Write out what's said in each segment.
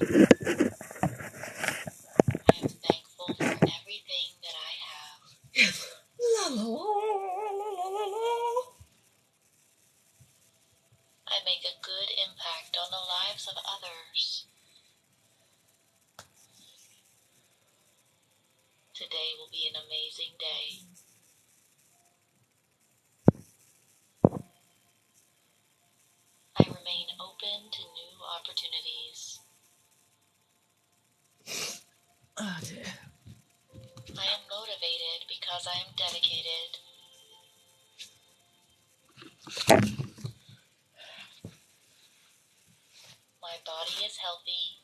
I am thankful for everything that I have. La la la la la la. I make a good impact on the lives of others. Today will be an amazing day. I remain open to new opportunities. Oh dear. I am motivated because I am dedicated. My body is healthy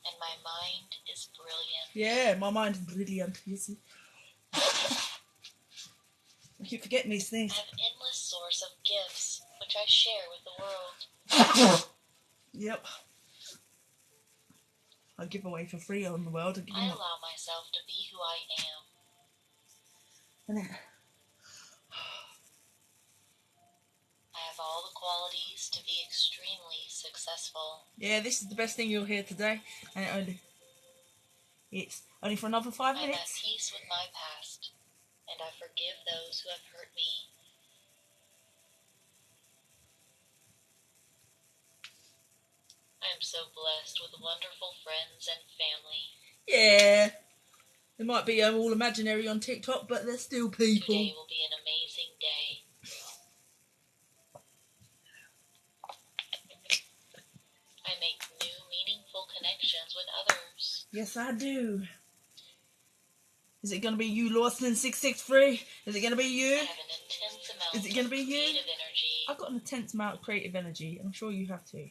and my mind is brilliant. Yeah, my mind is brilliant. You see. I keep forgetting these I things. have endless source of gifts which I share with the world. Yep. I give away for free on the world. I allow myself to be who I am. And then, I have all the qualities to be extremely successful. yeah, this is the best thing you'll hear today, and it's only for another 5 I am at minutes. peace with my past, and I forgive those who have hurt me. I am so blessed with wonderful friends and family. Yeah, they might be all imaginary on TikTok, but they're still people. Today will be an amazing day. I make new meaningful connections with others. Yes, I do. Is it going to be you, Lawson 663? Is it going to be you? I have an intense amount Is it going to be of you? creative energy. I've got an intense amount of creative energy. I'm sure you have too.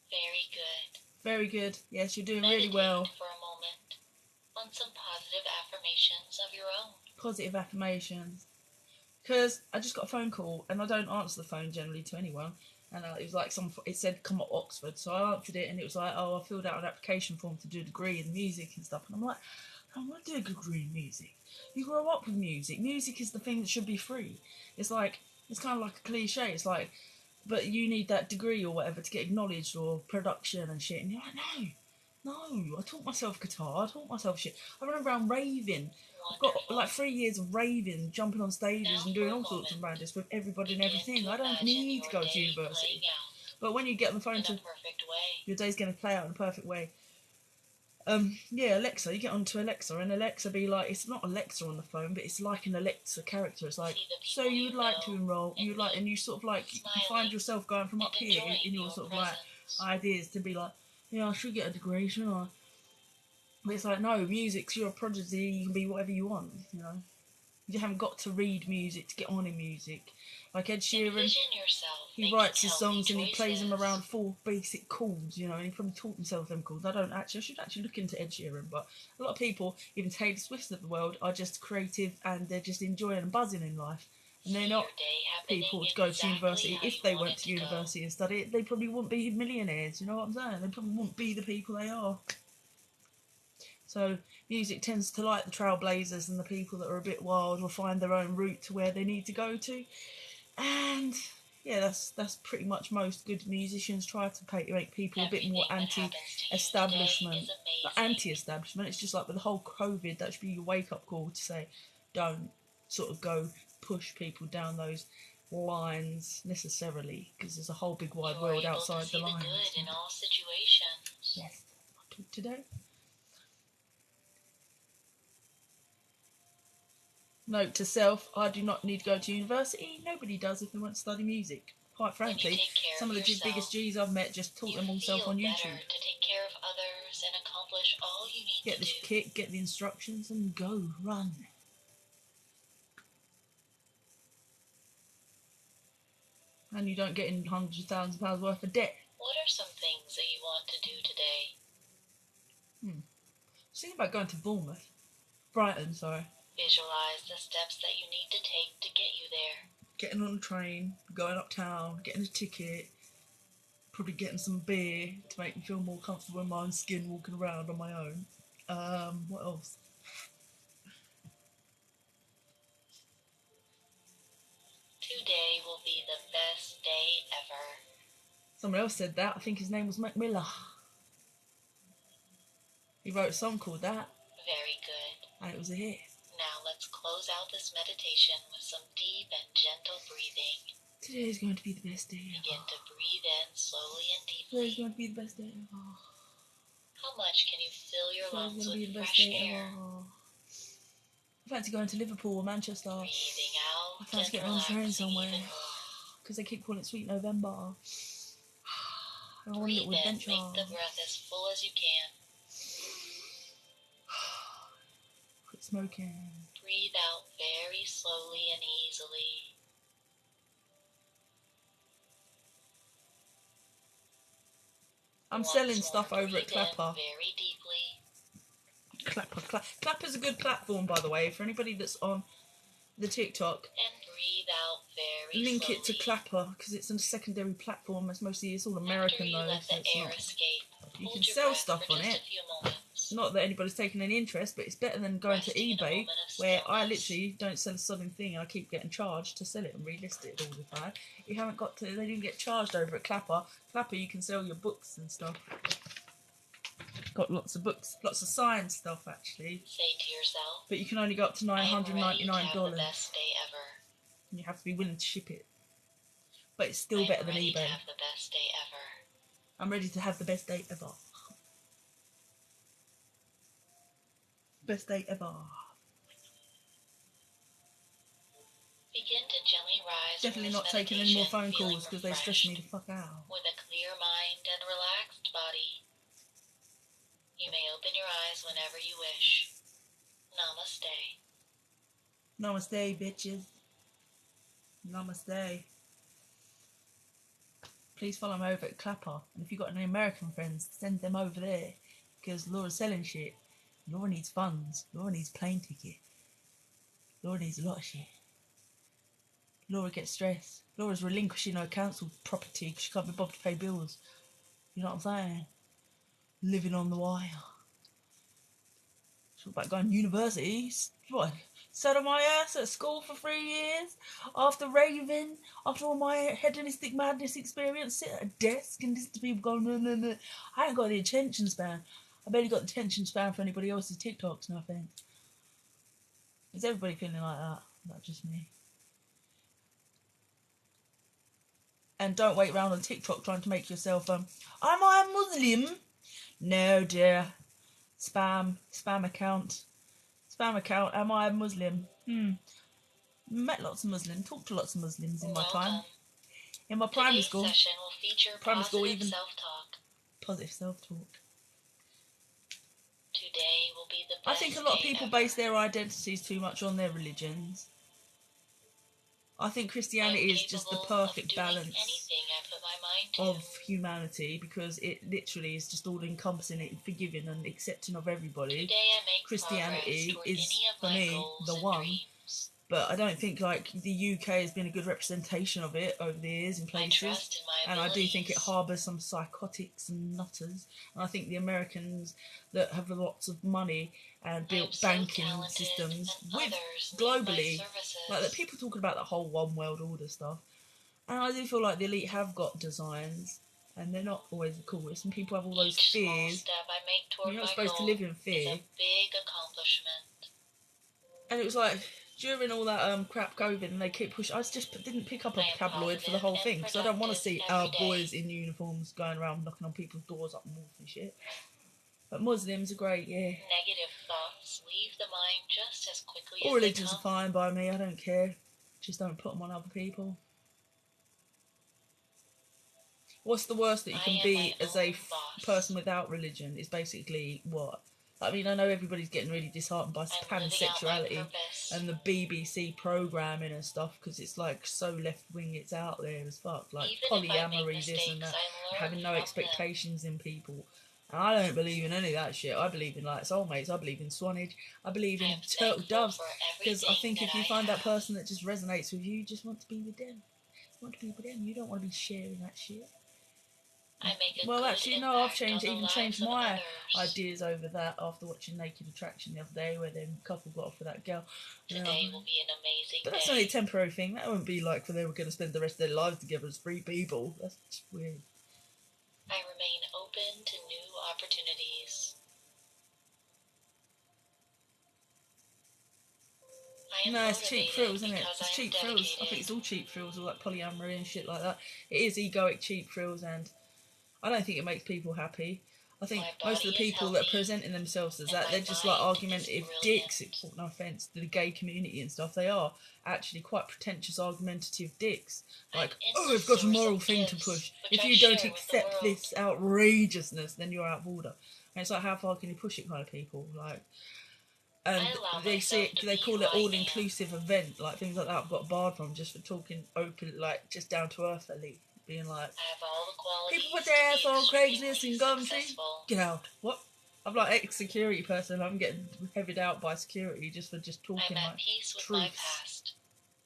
Very good. Very good. Yes, you're doing Meditate really well. for a moment on some positive affirmations of your own. Positive affirmations. Because I just got a phone call and I don't answer the phone generally to anyone. And it was like it said come at Oxford, so I answered it and it was like, oh, I filled out an application form to do a degree in music and stuff. And I'm like, I want to do a degree in music. You grow up with music. Music is the thing that should be free. It's like, it's kind of like a cliche. It's like, but you need that degree or whatever to get acknowledged or production and shit. And you're like, no, I taught myself guitar, I taught myself shit. I run around raving. I've got like 3 years of raving, jumping on stages and doing all sorts of madness with everybody and everything. I don't need to go to university. But when you get on the phone to your day's going to play out in a perfect way. Yeah, Alexa, you get onto Alexa and Alexa be like, it's not Alexa on the phone, but it's like an Alexa character. It's like, so you would like to enroll, and you sort of like, you find yourself going from up here in your sort of like ideas to be like, yeah, I should get a degree, shouldn't I? But it's like, no, music's, you're a prodigy, you can be whatever you want, you know. You haven't got to read music to get on in music. Like Ed Sheeran, he writes his songs and he plays them around 4 basic chords, you know, and he probably taught himself them chords. I should actually look into Ed Sheeran, but a lot of people, even Taylor Swift of the world, are just creative and they're just enjoying and buzzing in life. And they're not people to go to university. If they went to university and studied, they probably wouldn't be millionaires, you know what I'm saying? They probably wouldn't be the people they are. So music tends to like the trailblazers and the people that are a bit wild will find their own route to where they need to go to. And yeah, that's pretty much most good musicians try to make people a bit more anti-establishment. Not anti-establishment, it's just like with the whole COVID, that should be your wake-up call to say, don't sort of go push people down those lines necessarily, because there's a whole big wide world outside the lines. The good in all situations. Yes, I talked today. Note to self, I do not need to go to university. Nobody does if they want to study music. Quite frankly, some of the biggest G's I've met just taught them all self on YouTube. To take care of others and accomplish all you need get this kit, get the instructions, and go run. And you don't get in hundreds of thousands of pounds worth of debt. What are some things that you want to do today? Think about going to Brighton, sorry. Visualize the steps that you need to take to get you there. Getting on a train, going uptown, getting a ticket, probably getting some beer to make me feel more comfortable in my own skin walking around on my own. What else? Today will be the best day ever. Someone else said that. I think his name was Mac Miller. He wrote a song called that. Very good. And it was a hit. Now let's close out this meditation with some deep and gentle breathing. Today is going to be the best day ever. Begin to breathe in slowly and Today is deeply. going to be the best day ever. How much can you fill your Today is lungs going to be with the best fresh day air? ever. I fancy going to Liverpool or Manchester. Breathing out I fancy and getting on the train relaxing somewhere. even more. Because they keep calling it Sweet November. And I want a Breathe little in, adventure. make the breath as full as you can. Quit smoking. Breathe out very slowly and easily. I'm Once selling more, stuff over breathe at Clapper. in very deeply. Clapper's a good platform, by the way, for anybody that's on the TikTok. And breathe out very Link slowly. it to Clapper because it's a secondary platform. It's all American though, After so you let it's the air not. escape, You hold can your sell breath stuff for on just it. a few moments. Not that anybody's taking any interest, but it's better than going to Resting in a eBay, moment of where I stillness. literally don't sell a sodding thing and I keep getting charged to sell it and relist it all the time. You haven't got to. They didn't get charged over at Clapper. Clapper, you can sell your books and stuff. Got lots of books, lots of signed stuff actually. Say to yourself, But you can only go up to I am ready to have $999. the best day ever. And you have to be willing to ship it. But it's still I am better than ready to eBay. have the best day ever. I'm ready to have the best day ever. Best day ever. Begin to gently rise Definitely from not this taking any more meditation, phone feeling calls because they stress me refreshed, the fuck out. with a clear mind and relaxed body. You may open your eyes whenever you wish. Namaste. Namaste, bitches. Namaste. Please follow me over at Clapper. And if you've got any American friends, send them over there. Because Laura's selling shit. Laura needs funds. Laura needs a plane ticket. Laura needs a lot of shit. Laura gets stressed. Laura's relinquishing her council property because she can't be bothered to pay bills. You know what I'm saying? Living on the wire. She's about going to university. What? Sat on my ass at school for 3 years after raving, after all my hedonistic madness experience, sit at a desk and listen to people going, no, no, no. I ain't got the attention span. I've barely got the attention span for anybody else's TikToks, no offence. Is everybody feeling like that? Not just me. And don't wait around on TikTok trying to make yourself, am I a Muslim? No, dear. Spam account. Spam account, am I a Muslim? Met lots of Muslims, talked to lots of Muslims in my time. In my primary school. Today's session will feature positive self-talk. Positive self-talk. Today will be the best I think a lot of people ever. base their identities too much on their religions. I think Christianity is just the perfect balance of humanity because it literally is just all encompassing, it forgiving and accepting of everybody. Christianity is for me the one, but I don't think like the UK has been a good representation of it over the years in places, and I do think it harbours some psychotics and nutters, and I think the Americans that have lots of money and built banking systems with globally, like that people talking about that whole one world order stuff, and I do feel like the elite have got designs and they're not always the coolest, and people have all those fears. You're not supposed to live in fear. Big accomplishment. And it was like during all that crap COVID and they keep pushing, I just didn't pick up a tabloid for the whole thing because I don't want to see our boys in uniforms going around knocking on people's doors up north and shit. But Muslims are great, yeah. Negative thoughts leave the mind just as quickly All as they religions come. are fine by me, I don't care. Just don't put them on other people. What's the worst that you can be as a person without religion is basically what? I mean, I know everybody's getting really disheartened by pansexuality and the BBC programming and stuff because it's like so left-wing, it's out there as fuck. Like polyamory, this and that, having no expectations in people. And I don't believe in any of that shit. I believe in like soulmates, I believe in swanage, I believe in turtle doves, because I think if you find that person that just resonates with you, you just want to be with them. You want to be with them, you don't want to be sharing that shit. I make a Well, good actually, no, I've impact on the lives changed of my others. ideas over that after watching Naked Attraction the other day, where the couple got off with that girl. Today will be an amazing But that's day. only a temporary thing. That wouldn't be like when they were going to spend the rest of their lives together as three people. That's just weird. I remain open to new opportunities. I am No, it's cheap motivated thrills, isn't it? because It's I am cheap thrills. I think it's dedicated. all cheap thrills, all like polyamory and shit like that. It is egoic cheap thrills, and I don't think it makes people happy. I think My most of body the is people that are healthy, presenting themselves as and that, my they're just like mind is argumentative dicks. brilliant. No offense to the gay community and stuff, they are actually quite pretentious, argumentative dicks. Like, I'm oh, I've endless got a source moral of thing to gifts, push. which If I you don't share with the accept world. this outrageousness, then you're out of order. And it's like, how far can you push it, kind of people? Like, and I allow they see myself it. to They be call who it I all am. inclusive event, like things like that. I've got barred from just for talking open, like just down to earthly, being like, I have all the qualities people put to their be ass on extremely Craigslist and Gumtree. successful. Get out. What? I'm like ex-security person. I'm getting heavied out by security just for just I'm talking at like peace with my truths. past,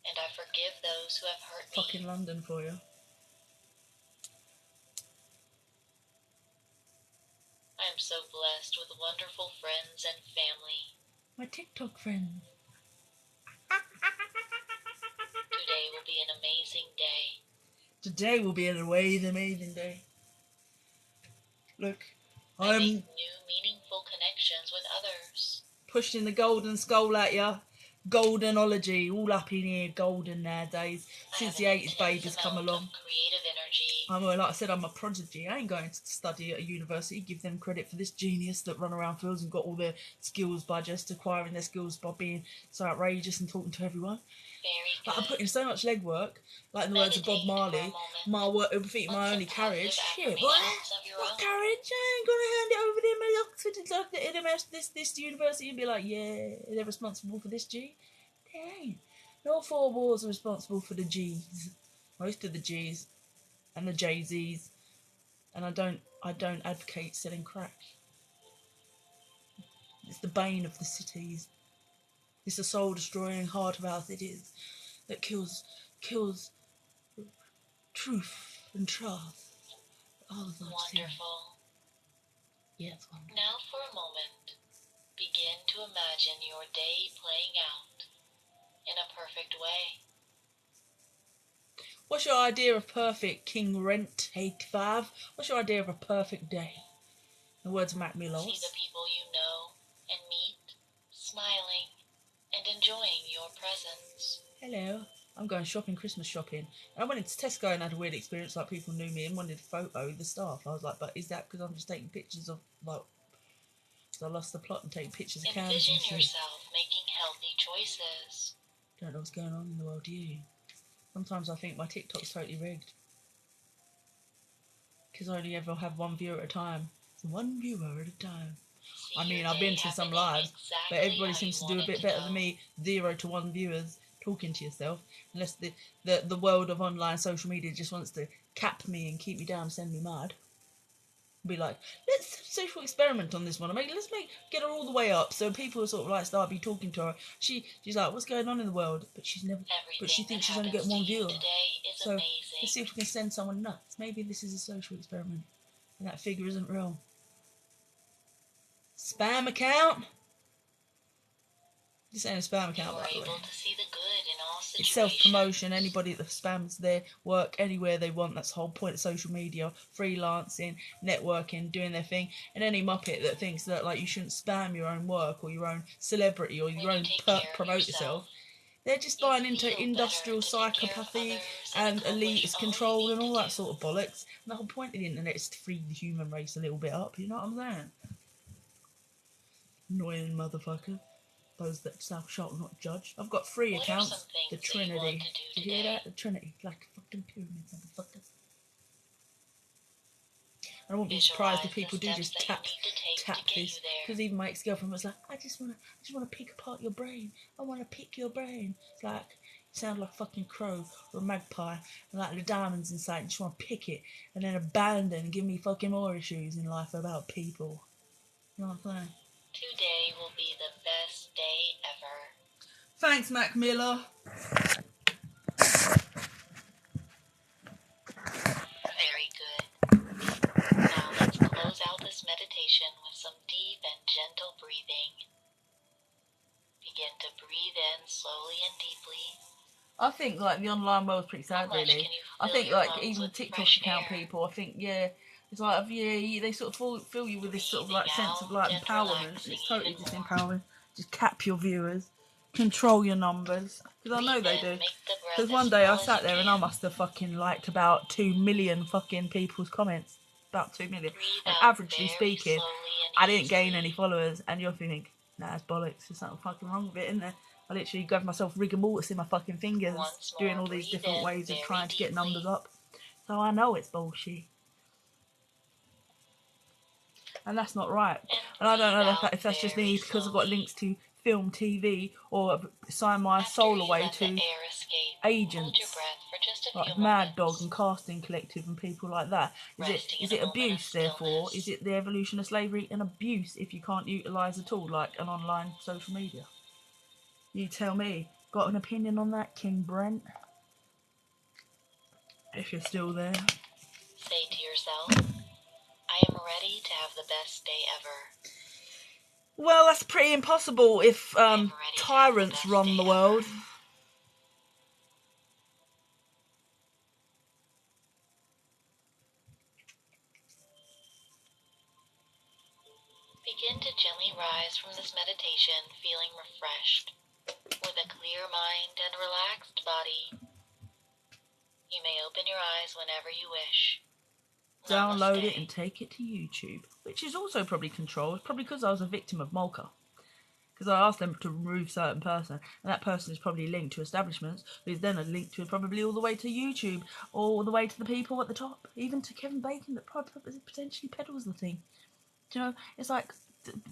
and I forgive those who have hurt me. Fucking London for you. I am so blessed with wonderful friends and family. My TikTok friend. Today will be an amazing day. Today will be an amazing day. Look, I I'm make new, meaningful connections with others. pushing the golden skull at ya. Goldenology, all up in here, golden nowadays. Since the 80s babies come along. Of creative energy. Like I said, I'm a prodigy. I ain't going to study at a university. Give them credit for this genius that run around fields and got all their skills by just acquiring their skills by being so outrageous and talking to everyone. Very good. Like, I'm putting so much legwork, like in the words of Bob Marley, my work would be my only carriage. Shit, what carriage? I ain't gonna hand it over to this university and be like, yeah, they're responsible for this G. They ain't. No four walls are responsible for the G's. Most of the G's and the Jay-Z's, and I don't advocate selling crack. It's the bane of the cities. It's a soul-destroying heart of our cities that kills truth and trust. Wonderful. Yes, wonderful. Now for a moment, begin to imagine your day playing out in a perfect way. What's your idea of perfect, King Rent 85? What's your idea of a perfect day? In the words of Mac Mills. See the people you know and meet, smiling and enjoying your presence. Hello. I'm going shopping, Christmas shopping. And I went into Tesco and had a weird experience, like people knew me and wanted a photo with the staff. I was like, but is that because I'm just taking pictures of, like, because I lost the plot and taking pictures of cans and shit? Envision yourself making healthy choices. Don't know what's going on in the world, do you? Sometimes I think my TikTok's totally rigged. Because I only ever have one viewer at a time. So one viewer at a time. I mean, I've been to some lives, but everybody seems to do a bit better than me. 0 to 1 viewers talking to yourself. Unless the world of online social media just wants to cap me and keep me down, send me mad. Be like, let's have a social experiment on this one. Get her all the way up, so people sort of like start be talking to her. She's like, what's going on in the world? But she thinks she's only getting one viewer. So let's see if we can send someone nuts. Maybe this is a social experiment, and that figure isn't real. Spam account. This ain't a spam account, by the way. It's self-promotion. Anybody that spams their work anywhere they want. That's the whole point of social media. Freelancing, networking, doing their thing. And any muppet that thinks that like you shouldn't spam your own work or your own celebrity or your own promote yourself. They're just buying into industrial psychopathy and elitist control and all that sort of bollocks. And the whole point of the internet is to free the human race a little bit up. You know what I'm saying? Annoying motherfucker. Those that thou shalt not judge. I've got 3 accounts. The Trinity. Do you hear that? The Trinity. Like a fucking pyramid, motherfucker. I won't be surprised if people do just tap this. Because even my ex-girlfriend was like, I just wanna pick apart your brain. I wanna pick your brain. It's like, you sound like a fucking crow or a magpie. And like the diamonds inside, you just wanna pick it. And then abandon and give me fucking more issues in life about people. You know what I'm saying? Today will be the best day ever. Thanks, Mac Miller. Very good. breathe in slowly and deeply. I think like the online world's pretty sad, How much really. can you I fill think your like lungs even the with TikTok fresh account air? people, I think it's like they sort of fill you with this sort of like Breathing sense of out like and empowerment. relaxing It's totally even more. disempowering. Just cap your viewers, control your numbers, because I know Breathe they in, do. make the breath Because as one day I full as you sat there and I can. must have fucking liked about 2 million fucking people's comments, about 2 million. Breathe And out averagely very speaking, slowly and I didn't gain any easily. followers. And you're thinking, nah, it's bollocks. There's something fucking wrong with it, isn't there? I literally gave myself rigor mortis in my fucking fingers Once doing more, all these breathe different in ways of very trying to get numbers deeply. up. So I know it's bullshit. And that's not right. And And I don't breathe know out if that's just very me because I've got slowly. links to film, TV, or sign my After soul you away let the to air escape, hold your agents breath for just a few like Mad Dog moments, and Casting Collective and people like that. resting in Is a it moment of abuse? Therefore, is stillness. it the evolution of slavery and abuse if you can't utilise at all, like an online social media? You tell me. Got an opinion on that, King Brent? If you're still there. Say to yourself, I am ready to have the best day ever. Well, that's pretty impossible if I am ready to have the tyrants best run day the ever. world. Begin to gently rise from this meditation, feeling refreshed, with a clear mind and relaxed body. You may open your eyes whenever you wish. Download Namaste. it and take it to YouTube, which is also probably controlled, probably because I was a victim of Molka. Because I asked them to remove a certain person, and that person is probably linked to establishments, who's then a link to probably all the way to YouTube, or all the way to the people at the top, even to Kevin Bacon that potentially peddles the thing. Do you know, it's like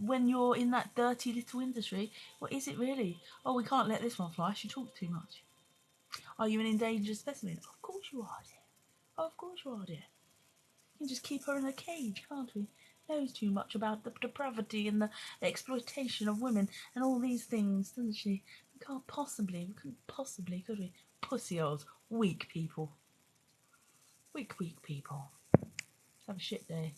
when you're in that dirty little industry, what is it really? Oh, we can't let this one fly, she talks too much. Are you an endangered specimen? Of course you are, dear. Of course you are, dear. We can just keep her in a cage, can't we? Knows too much about the depravity and the exploitation of women and all these things, doesn't she? We couldn't possibly, could we? Pussy holes. Weak people. Weak people. Have a shit day.